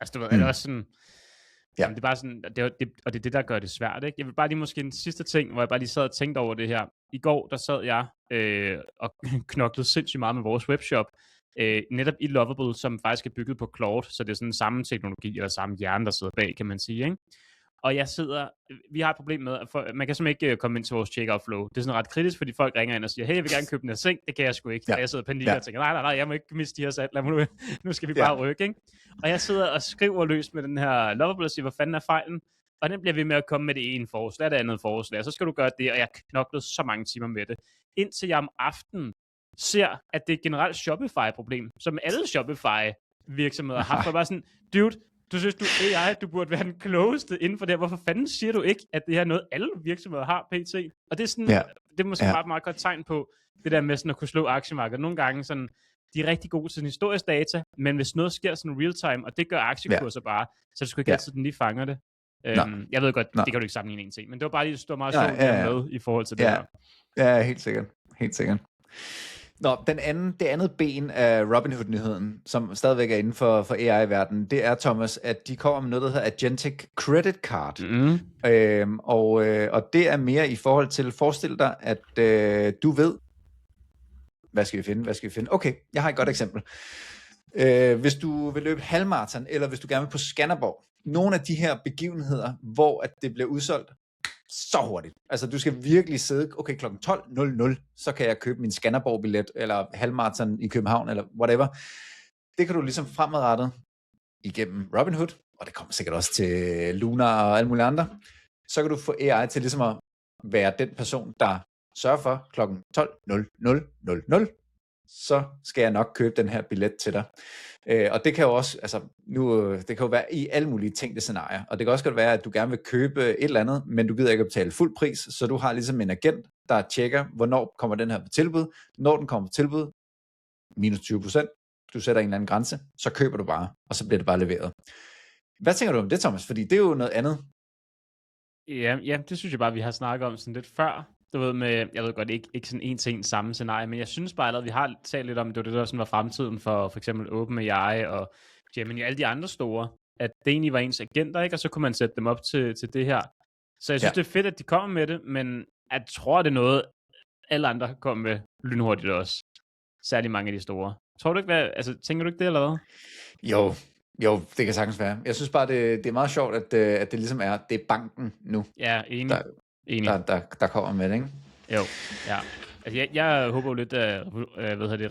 Altså du ved, er det også sådan. Jamen, det er bare sådan, og det er det, der gør det svært, ikke? Jeg vil bare lige måske en sidste ting, hvor jeg bare lige sad og tænkte over det her. I går, der sad jeg og knoklede sindssygt meget med vores webshop, netop i Lovable, som faktisk er bygget på Claude, så det er sådan samme teknologi, eller samme hjerne, der sidder bag, kan man sige, ikke? Og vi har et problem med, at man kan simpelthen ikke komme ind til vores checkout flow. Det er sådan ret kritisk, fordi folk ringer ind og siger, hey, jeg vil gerne købe den her seng, det kan jeg sgu ikke. Og jeg sidder og panikker og tænker, nej, jeg må ikke miste de her sat, nu skal vi bare rykke, ikke? Og jeg sidder og skriver løs med den her Lovable og siger, hvad fanden er fejlen? Og den bliver ved med at komme med det ene forslag, det andet forslag, og så skal du gøre det, og jeg knoklede så mange timer med det. Indtil jeg om aftenen ser, at det er et generelt Shopify-problem, som alle Shopify-virksomheder har haft, for bare sådan, dude, Du synes, du er AI, du burde være den klogeste inden for det her. Hvorfor fanden siger du ikke, at det her er noget, alle virksomheder har pt? Og det er sådan, det er måske bare et meget godt tegn på, det der med sådan at kunne slå aktiemarkedet. Nogle gange sådan, de er rigtig gode til sådan historisk data, men hvis noget sker sådan real time, og det gør aktiekurser bare, så er det sgu ikke altid, den lige fanger det. Jeg ved godt, det kan du ikke sammenligne en ting, men det var bare lige, det stod meget sjovt med i forhold til det her. Ja, helt sikkert. Nå, det andet ben af Robinhood-nyheden, som stadigvæk er inden for AI-verdenen, det er, Thomas, at de kommer med noget, der hedder Agentic Credit Card. Og det er mere i forhold til, forestil dig, at du ved, hvad skal vi finde? Okay, jeg har et godt eksempel. Hvis du vil løbe halvmarathon, eller hvis du gerne vil på Skanderborg, nogle af de her begivenheder, hvor at det bliver udsolgt så hurtigt. Altså, du skal virkelig sidde, okay, kl. 12.00, så kan jeg købe min Skanderborg-billet, eller halvmarathon i København, eller whatever. Det kan du ligesom fremadrettet igennem Robinhood, og det kommer sikkert også til Luna og alle mulige andre. Så kan du få AI til ligesom at være den person, der sørger for kl. 12.00, så skal jeg nok købe den her billet til dig. Og det kan jo også, altså det kan jo være i alle mulige tænkte scenarier, og det kan også godt være, at du gerne vil købe et eller andet, men du gider ikke at betale fuld pris, så du har ligesom en agent, der tjekker, hvornår kommer den her på tilbud. Når den kommer på tilbud, minus 20%, du sætter en eller anden grænse, så køber du bare, og så bliver det bare leveret. Hvad tænker du om det, Thomas? Fordi det er jo noget andet. Ja, det synes jeg bare, vi har snakket om sådan lidt før. Du ved med, jeg ved godt, ikke sådan en til en samme scenarie, men jeg synes bare, at vi har talt lidt om, det var det, der sådan var fremtiden for eksempel OpenAI og Gemini og alle de andre store, at det egentlig var ens agenter, ikke? Og så kunne man sætte dem op til det her. Så jeg synes, det er fedt, at de kommer med det, men jeg tror, det er noget, alle andre kommer med lynhurtigt også. Særligt mange af de store. Tror du ikke, tænker du ikke det, eller hvad? Jo, det kan sagtens være. Jeg synes bare, det er meget sjovt, at det ligesom det er banken nu. Ja, enig. Der kommer med det, ikke? Jo, ja. Altså, jeg håber jo lidt, at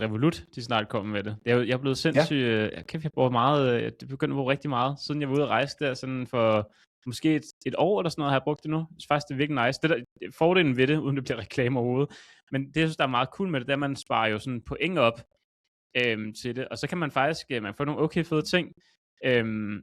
Revolut, de snart kommer med det. Jeg er blevet sindssygt, jeg bruger meget, det begynder at bruge rigtig meget, siden jeg var ude at rejse der, sådan for måske et år eller sådan noget, har jeg brugt det nu. Jeg synes faktisk, det er virkelig nice. Det der, fordelen ved det, uden det bliver reklame overhovedet, men det, jeg synes, der er meget cool med det, er, at man sparer jo sådan point op til det, og så kan man faktisk, man får nogle okay fede ting,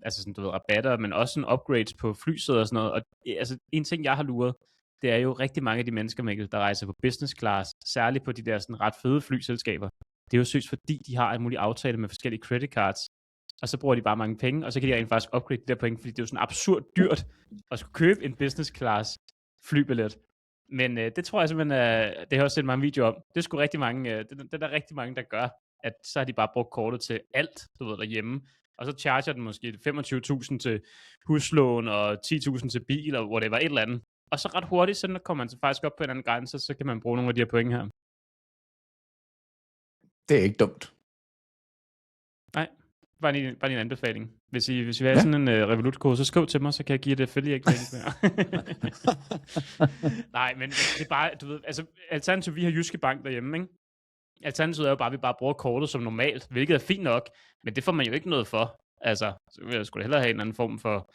altså sådan, du ved, rabatter, men også sådan upgrades på flysæder og sådan noget, og altså, en ting, jeg har luret, det er jo rigtig mange af de mennesker, Mikkel, der rejser på business class, særligt på de der sådan ret fede flyselskaber. Det er jo søgt, fordi de har en mulig aftale med forskellige credit cards, og så bruger de bare mange penge, og så kan de rent faktisk upgrade de der point, fordi det er jo sådan absurd dyrt at skulle købe en business class flybillet. Men det tror jeg simpelthen, det har jeg også set mange videoer om. Det er sgu rigtig mange, det er der rigtig mange, der gør, at så har de bare brugt kortet til alt, du ved, derhjemme, og så charger den måske 25.000 til huslån og 10.000 til bil, og whatever, et eller andet. Og så ret hurtigt, så kommer man så faktisk op på en anden grænse, så kan man bruge nogle af de her point her. Det er ikke dumt. Nej, bare en anbefaling. Hvis I vil have sådan en Revolut-kode, så skriv til mig, så kan jeg give det affiliate link mere. Nej, men det er bare, du ved, altså alternativet, vi har Jyske Bank derhjemme, ikke? Alternativet er jo bare, at vi bare bruger kortet som normalt, hvilket er fint nok, men det får man jo ikke noget for. Altså, så vil jeg sgu da hellere have en anden form for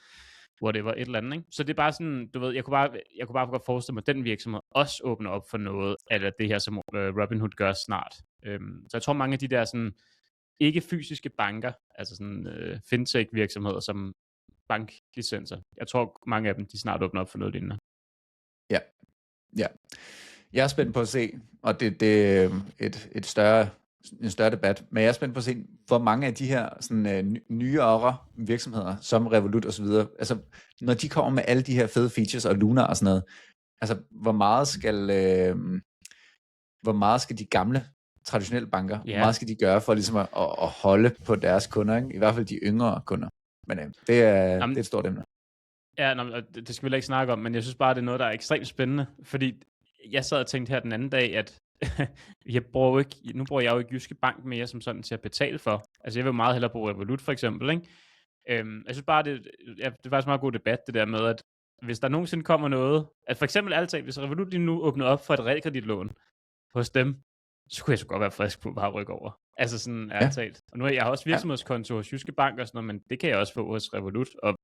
whatever, et eller andet, ikke? Så det er bare sådan, du ved, jeg kunne bare godt forestille mig, at den virksomhed også åbner op for noget, eller det her, som Robinhood gør snart. Så jeg tror, mange af de der sådan, ikke fysiske banker, altså sådan fintech virksomheder som banklicenser, jeg tror, mange af dem, de snart åbner op for noget lignende. Ja. Jeg er spændt på at se, og det er en større debat, men jeg er spændt på at se, hvor mange af de her sådan, nyere virksomheder, som Revolut og så videre, altså når de kommer med alle de her fede features og Luna og sådan noget, altså hvor meget skal de gamle traditionelle banker, hvor meget skal de gøre for ligesom at holde på deres kunder, ikke? I hvert fald de yngre kunder. Men det er et stort emne. Ja, det skal vi ikke snakke om, men jeg synes bare, det er noget, der er ekstremt spændende, fordi jeg sad og tænkte her den anden dag, at nu bruger jeg jo ikke Jyske Bank mere som sådan til at betale for. Altså jeg vil meget hellere bruge Revolut for eksempel, ikke? Jeg synes bare, det er faktisk en meget god debat, det der med, at hvis der nogensinde kommer noget, at for eksempel altid, hvis Revolut lige nu åbner op for et realkreditlån hos dem, så kunne jeg så godt være frisk på bare at rykke over. Altså sådan ærligt. Og nu har jeg også virksomhedskonto hos Jyske Bank og sådan noget, men det kan jeg også få hos Revolut, og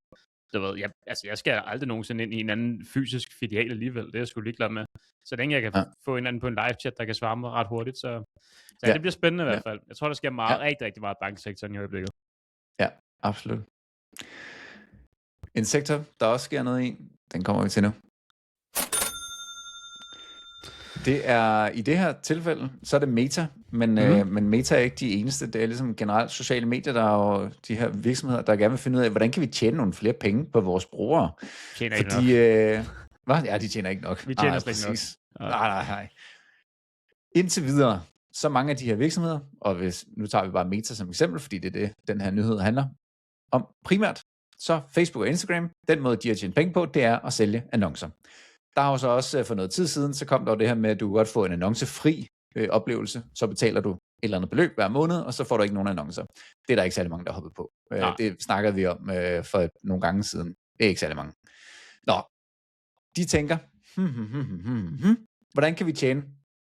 jeg skal aldrig nogensinde ind i en anden fysisk filial alligevel, det er jeg sgu ligeglad med. Så længe jeg kan få en anden på en live chat, der kan svare mig ret hurtigt, så det bliver spændende i hvert fald. Jeg tror, der sker rigtig, rigtig meget i banksektoren i øjeblikket. Ja, absolut. En sektor, der også sker noget i, den kommer vi til nu. Det er i det her tilfælde, så er det Meta, men Meta er ikke de eneste. Det er ligesom generelt sociale medier, der er jo de her virksomheder, der gerne vil finde ud af, hvordan kan vi tjene nogle flere penge på vores brugere. Tjener ikke nok. Hvad? Ja, de tjener ikke nok. Vi tjener slet ikke nok. Nej. Indtil videre, så mange af de her virksomheder, og nu tager vi bare Meta som eksempel, fordi det er det, den her nyhed handler om primært, så Facebook og Instagram, den måde, de har tjent penge på, det er at sælge annoncer. Der har jo så også for noget tid siden, så kom der jo det her med, at du kan godt få en annoncefri oplevelse, så betaler du et eller andet beløb hver måned, og så får du ikke nogen annoncer. Det er der ikke særlig mange, der har hoppet på. Det snakkede vi om for nogle gange siden. Det er ikke særlig mange. Nå, de tænker, hvordan kan vi tjene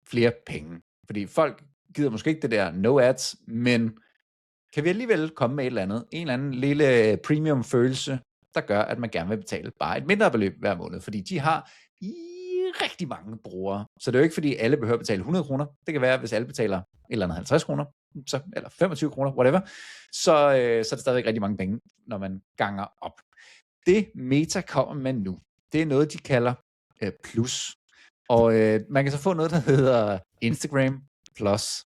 flere penge? Fordi folk gider måske ikke det der no ads, men kan vi alligevel komme med et eller andet, en eller anden lille premium følelse, der gør, at man gerne vil betale bare et mindre beløb hver måned, fordi de har rigtig mange brugere. Så det er jo ikke, fordi alle behøver at betale 100 kroner. Det kan være, hvis alle betaler et eller andet 50 kroner, eller 25 kroner, whatever, så er det stadigvæk rigtig mange penge, når man ganger op. Det Meta kommer med nu, det er noget, de kalder Plus. Og man kan så få noget, der hedder Instagram Plus.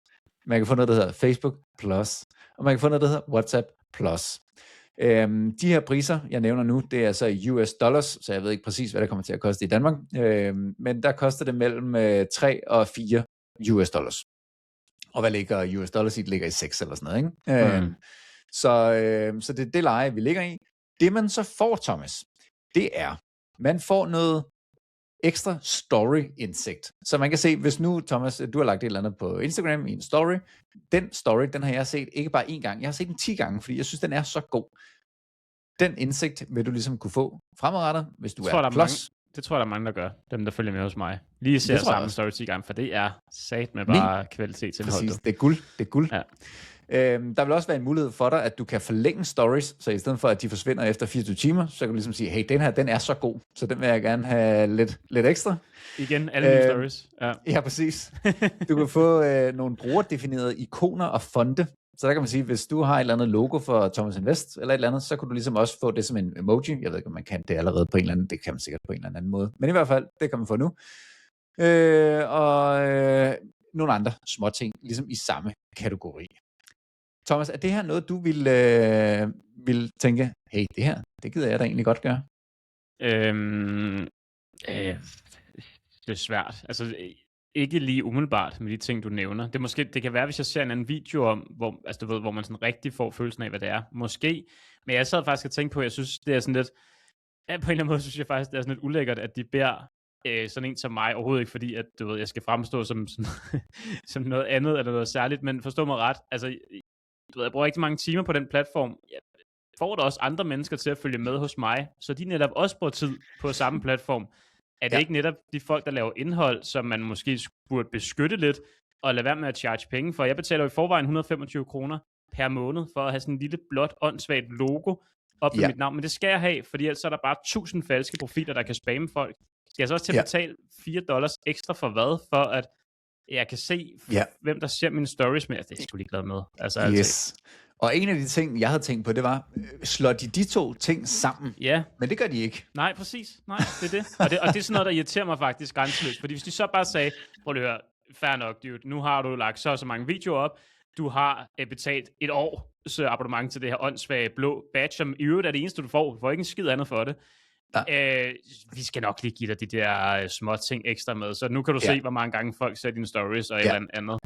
Man kan få noget, der hedder Facebook Plus. Og man kan få noget, der hedder WhatsApp Plus. De her priser, jeg nævner nu, det er så i US dollars, så jeg ved ikke præcis, hvad det kommer til at koste i Danmark, men der koster det mellem 3 og 4 US dollars. Og hvad ligger US dollars i? Det ligger i 6 eller sådan noget, ikke? Så det er det leje, vi ligger i. Det man så får, Thomas, det er, man får noget ekstra story-indsigt. Så man kan se, hvis nu, Thomas, du har lagt et eller andet på Instagram i en story, den story, den har jeg set ikke bare én gang, jeg har set den 10 gange, fordi jeg synes, den er så god. Den indsigt vil du ligesom kunne få fremadrettet, hvis du er plus. Det tror jeg, der er mange, der gør, dem der følger med hos mig. Lige ser samme story 10 gange, for det er sat med bare kvalitet til præcis, det er guld. Ja. Der vil også være en mulighed for dig, at du kan forlænge stories, så i stedet for, at de forsvinder efter 24 timer, så kan du ligesom sige, hey, den her, den er så god, så den vil jeg gerne have lidt ekstra. Igen, alle mine stories. Ja, præcis. Du kan få nogle brugerdefinerede ikoner og fonte, så der kan man sige, hvis du har et eller andet logo for Thomas Invest, eller et eller andet, så kan du ligesom også få det som en emoji. Jeg ved ikke, om man kan det allerede på en eller anden, det kan man sikkert på en eller anden måde. Men i hvert fald, det kan man få nu. Og nogle andre små ting, ligesom i samme kategori. Thomas, er det her noget, du vil tænke, hey, det her, det gider jeg da egentlig godt gøre? Det er svært. Altså, ikke lige umiddelbart med de ting, du nævner. Det kan være, hvis jeg ser en anden video om, hvor man sådan rigtig får følelsen af, hvad det er. Måske. Men jeg sad faktisk og tænkte på, jeg synes, det er sådan lidt, på en eller anden måde synes jeg faktisk, det er sådan lidt ulækkert, at de beder sådan en som mig, overhovedet ikke fordi, at jeg skal fremstå som noget andet, eller noget særligt, men forstå mig ret. Altså, jeg bruger rigtig mange timer på den platform. Jeg får da også andre mennesker til at følge med hos mig, så de netop også bruger tid på samme platform. Er det ikke netop de folk, der laver indhold, som man måske burde beskytte lidt, og lade være med at charge penge for? Jeg betaler jo i forvejen 125 kroner per måned, for at have sådan en lille blåt, åndssvagt logo op i mit navn. Men det skal jeg have, fordi ellers er der bare 1000 falske profiler, der kan spamme folk. Skal jeg så også til at betale $4 ekstra for hvad? For at jeg kan se, hvem der ser mine stories med. Altså, det er sgu lige glad med. Altså, yes. Og en af de ting, jeg havde tænkt på, det var, slår de to ting sammen? Ja. Men det gør de ikke. Nej, præcis. Nej, det er det. Og det er sådan noget, der irriterer mig faktisk grænseløst. Fordi hvis de så bare sagde, prøv at høre, fair nok, dude, nu har du lagt så mange videoer op, du har betalt et års abonnement til det her åndssvage blå badge, som i øvrigt er det eneste, du får. Du får ikke en skid andet for det. Vi skal nok lige give dig de der små ting ekstra med, så nu kan du se, hvor mange gange folk ser dine stories og et eller andet,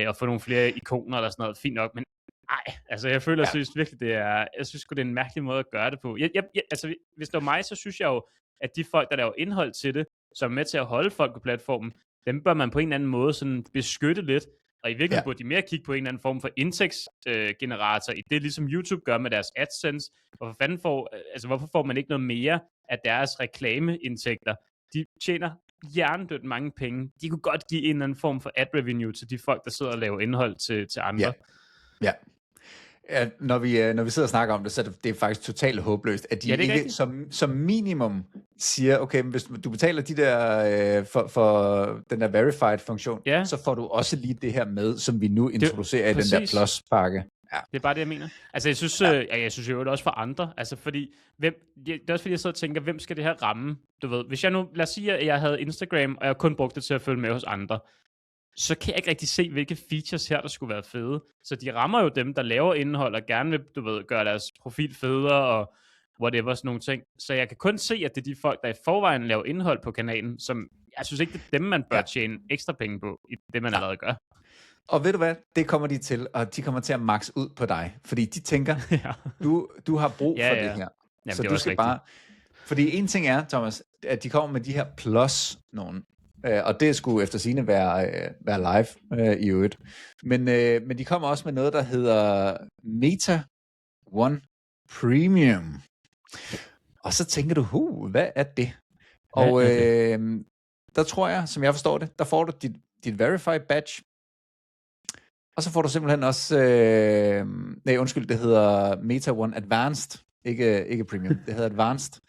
og få nogle flere ikoner eller sådan noget, fint nok, men altså jeg føler, synes virkelig, jeg synes det er en mærkelig måde at gøre det på. Altså hvis det var mig, så synes jeg jo, at de folk, der laver indhold til det, som er med til at holde folk på platformen, dem bør man på en eller anden måde sådan beskytte lidt, og i virkeligheden burde de mere kigge på en eller anden form for indtægtsgenerator, i det ligesom YouTube gør med deres AdSense. Hvorfor får man ikke noget mere af deres reklameindtægter? De tjener hjernedødt mange penge. De kunne godt give en eller anden form for ad revenue til de folk, der sidder og laver indhold til andre. Ja. Når vi sidder og snakker om det, så er det faktisk totalt håbløst, at de ikke som minimum siger, okay, hvis du betaler de der for den der verified funktion, så får du også lige det her med, som vi nu introducerer i den der plus-pakke. Ja. Det er bare det, jeg mener. Altså, jeg synes jo også for andre. Altså, fordi, det er også fordi, jeg sidder og tænker, hvem skal det her ramme? Du ved, hvis jeg nu, lad os sige, at jeg havde Instagram, og jeg kun brugte det til at følge med hos andre, så kan jeg ikke rigtig se, hvilke features her, der skulle være fede. Så de rammer jo dem, der laver indhold, og gerne vil, du ved, gøre deres profil federe, og whatever, sådan nogle ting. Så jeg kan kun se, at det er de folk, der i forvejen laver indhold på kanalen, som, jeg synes ikke, det er dem, man bør tjene ekstra penge på, i det man allerede gør. Og ved du hvad, det kommer de til, og de kommer til at max ud på dig, fordi de tænker, du har brug for det her. Jamen, så det du skal bare, fordi en ting er, Thomas, at de kommer med de her plus nogen, og det skulle efter sigende være live i øvrigt. Men de kommer også med noget, der hedder Meta One Premium. Og så tænker du, hvad er det? Og der tror jeg, som jeg forstår det, der får du dit Verify badge, og så får du simpelthen også, det hedder Meta One Advanced, ikke Premium, det hedder Advanced.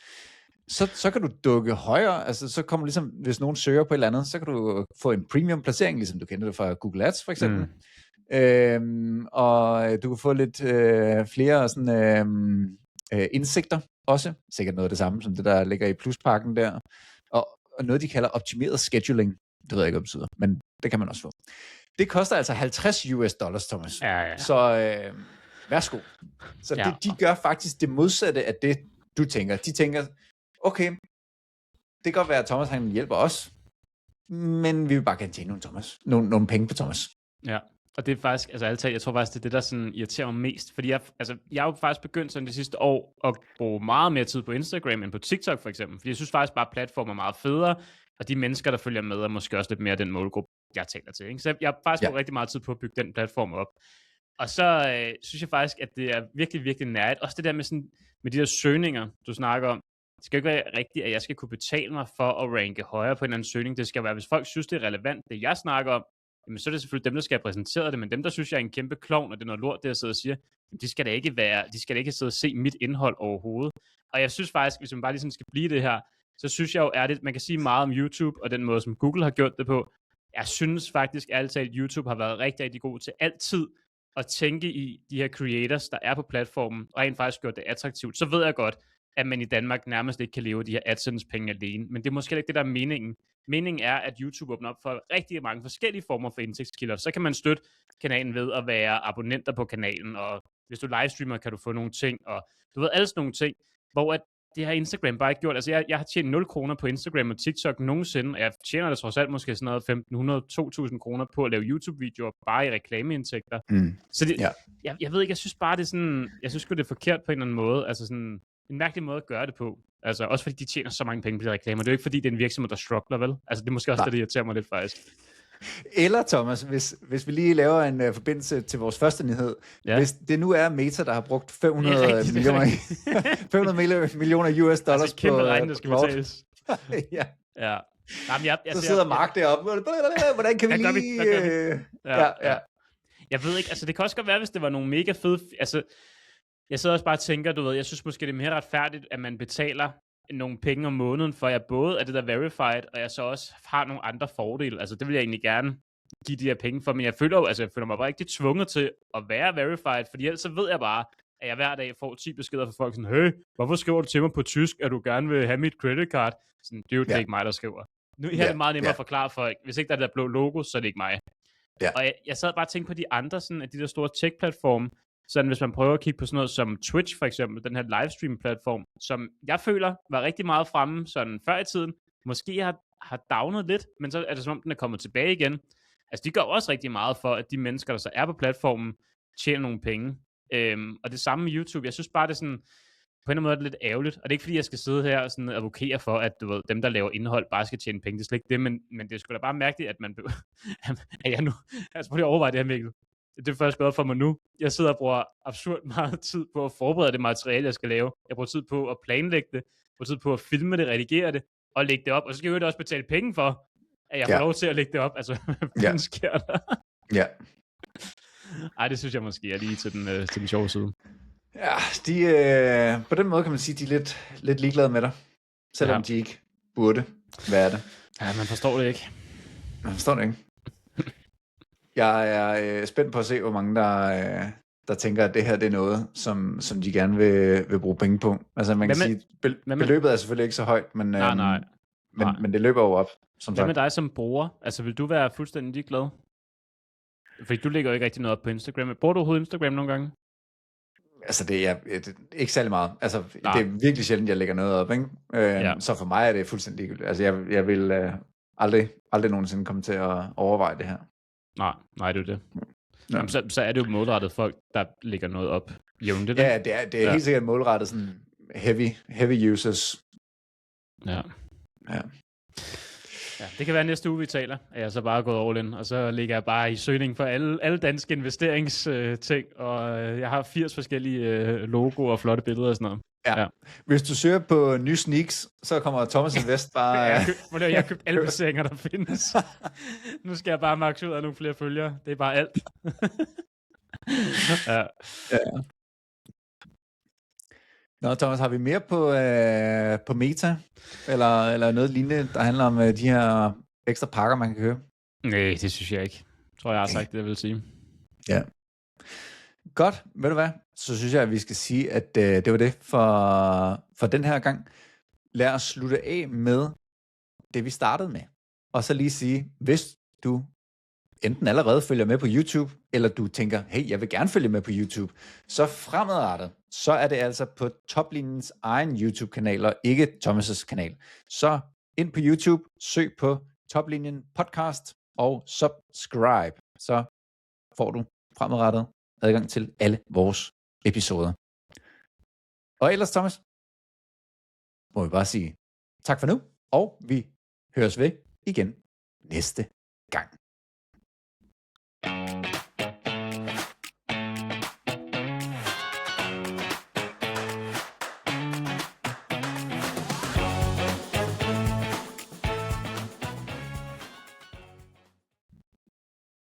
Så kan du dukke højere, altså så kommer ligesom, hvis nogen søger på et eller andet, så kan du få en premium placering, ligesom du kender det fra Google Ads for eksempel. Og du kan få lidt flere sådan indsigter også, sikkert noget af det samme som det der ligger i pluspakken der, og noget de kalder optimeret scheduling, det ved jeg ikke, hvad det betyder, men det kan man også få. Det koster altså $50, Thomas. Ja. Så værsgo. Så de gør faktisk det modsatte af det, du tænker. De tænker, okay, det kan godt være, at Thomas han hjælper os, men vi vil bare gerne tjene nogle penge på Thomas. Ja, og det er faktisk, altså altid, jeg tror faktisk, det er det, der sådan irriterer mig mest, fordi jeg har jo faktisk begyndt sådan de sidste år at bruge meget mere tid på Instagram end på TikTok for eksempel, fordi jeg synes faktisk bare, at platformen er meget federe, og de mennesker, der følger med, er måske også lidt mere den målgruppe, jeg taler til. Ikke? Så jeg har faktisk brugt rigtig meget tid på at bygge den platform op. Og så synes jeg faktisk, at det er virkelig, virkelig nært. Også det der med de der søgninger, du snakker om. Det skal ikke være rigtigt, at jeg skal kunne betale mig for at ranke højere på en eller anden søgning. Det skal være, hvis folk synes, det er relevant, det jeg snakker om, jamen, så er det selvfølgelig dem, der skal have præsenteret det, men dem, der synes, jeg er en kæmpe klovn, og det er noget lort, det jeg sidder og siger, de skal da ikke sidde og se mit indhold overhovedet. Og jeg synes faktisk, hvis man bare ligesom skal blive det her, så synes jeg jo ærligt, man kan sige meget om YouTube, og den måde, som Google har gjort det på. Jeg synes faktisk ærligt talt, YouTube har været rigtig, rigtig god til altid at tænke i de her creators, der er på platformen, og rent faktisk gjort det attraktivt. Så ved jeg godt, at man i Danmark nærmest ikke kan leve af de her AdSense-penge alene, men det er måske ikke det, der er meningen. Meningen er, at YouTube åbner op for rigtig mange forskellige former for indtægtskilder. Så kan man støtte kanalen ved at være abonnenter på kanalen, og hvis du livestreamer, kan du få nogle ting, og du ved, alle sådan nogle ting, hvor at det har Instagram bare ikke gjort. Altså, jeg har tjent 0 kroner på Instagram og TikTok nogensinde, og jeg tjener det trods alt måske sådan noget 1.500-2.000 kroner på at lave YouTube-videoer, bare i reklameindtægter. Så det, jeg ved ikke, jeg synes bare, det er sådan, jeg synes det er forkert på en eller anden måde, altså sådan en mærkelig måde at gøre det på. Altså, også fordi de tjener så mange penge på de reklamer. Det er jo ikke fordi, det er en virksomhed, der struggler, vel? Altså, det er måske også det, der irriterer mig lidt faktisk. Eller Thomas, hvis vi lige laver en forbindelse til vores første nyhed. Ja. Hvis det nu er Meta, der har brugt 500 millioner US dollars altså, kæmpe regn, der skal betales. ja. Jamen, jeg så sidder Mark deroppe. Hvordan kan vi lige... Ja. Jeg ved ikke, altså det kan også godt være, hvis det var nogle mega fede... Altså, jeg sidder også bare og tænker, du ved, jeg synes måske, det er mere retfærdigt, at man betaler nogle penge om måneden, for jeg både er det der verified, og jeg så også har nogle andre fordele. Altså det vil jeg egentlig gerne give de her penge for, men jeg føler mig bare rigtig tvunget til at være verified, fordi ellers så ved jeg bare, at jeg hver dag får 10 beskeder fra folk sådan, hey, hvorfor skriver du til mig på tysk, at du gerne vil have mit credit card? Sådan, det er ikke mig, der skriver. Nu her er det meget nemmere at forklare for, hvis ikke der er det der blå logo, så er det ikke mig. Og jeg sad bare og tænkte på de andre, sådan, at de der store tech-platforme, sådan hvis man prøver at kigge på sådan noget som Twitch for eksempel, den her livestream-platform, som jeg føler var rigtig meget fremme sådan før i tiden, måske har downet lidt, men så er det som om den er kommet tilbage igen. Altså de gør også rigtig meget for, at de mennesker, der så er på platformen, tjener nogle penge. Og det samme med YouTube. Jeg synes bare, det er sådan, på en eller anden måde er det lidt ærgerligt. Og det er ikke fordi, jeg skal sidde her og sådan advokere for, at du ved, dem, der laver indhold, bare skal tjene penge. Det er slet ikke det, men det er sgu da bare mærkeligt, at man at jeg nu... Altså prøv lige at overveje det her, Mikkel. Det er først gået for mig nu. Jeg sidder og bruger absurd meget tid på at forberede det materiale, jeg skal lave. Jeg bruger tid på at planlægge det. Jeg bruger tid på at filme det, redigere det og lægge det op. Og så skal jeg jo også betale penge for, at jeg får lov til at lægge det op. Altså, hvad sker der? Ja. Ej, det synes jeg måske er lige til den sjove side. Ja, på den måde kan man sige, at de er lidt ligeglade med dig. Selvom de ikke burde være det. Ja, man forstår det ikke. Man forstår det ikke. Jeg er spændt på at se, hvor mange der tænker, at det her det er noget, som de gerne vil bruge penge på. Altså man kan sige, beløbet er selvfølgelig ikke så højt, men, Nej. men det løber jo op, som Hvad sagt. med dig som bruger? Altså vil du være fuldstændig ligeglad? Fordi du lægger jo ikke rigtig noget op på Instagram. Bruger du overhovedet Instagram nogle gange? Altså det er ikke særlig meget. Altså det er virkelig sjældent, jeg lægger noget op, ikke? Så for mig er det fuldstændig ligegyldigt. Altså jeg vil aldrig nogensinde komme til at overveje det her. Nej, det er det. Ja. Jamen, så er det jo målrettet folk, der lægger noget op jævnligt. Ja, det er helt sikkert målrettet sådan heavy users. Ja. Ja, det kan være næste uge, vi taler, at jeg så bare er gået all in, og så ligger jeg bare i søgning for alle danske investeringsting, og jeg har 80 forskellige logoer og flotte billeder og sådan noget. Ja. Hvis du søger på nye sneaks, så kommer Thomas Invest bare... Jeg har købt alle placeringer, der findes. Nu skal jeg bare makse ud af nogle flere følgere. Det er bare alt. Ja. Nå, Thomas, har vi mere på Meta? Eller noget lignende, der handler om de her ekstra pakker, man kan købe? Nej, det synes jeg ikke. Jeg tror, jeg har sagt det, jeg vil sige. Ja. Godt, ved du hvad? Så synes jeg, at vi skal sige, at det var det for den her gang. Lad os slutte af med det, vi startede med. Og så lige sige, hvis du enten allerede følger med på YouTube, eller du tænker, hey, jeg vil gerne følge med på YouTube, så fremadrettet, så er det altså på Toplinjens egen YouTube-kanal, og ikke Thomas' kanal. Så ind på YouTube, søg på Toplinjen podcast, og subscribe. Så får du fremadrettet adgang til alle vores episoder. Og ellers, Thomas, må vi bare sige tak for nu, og vi høres ved igen næste gang.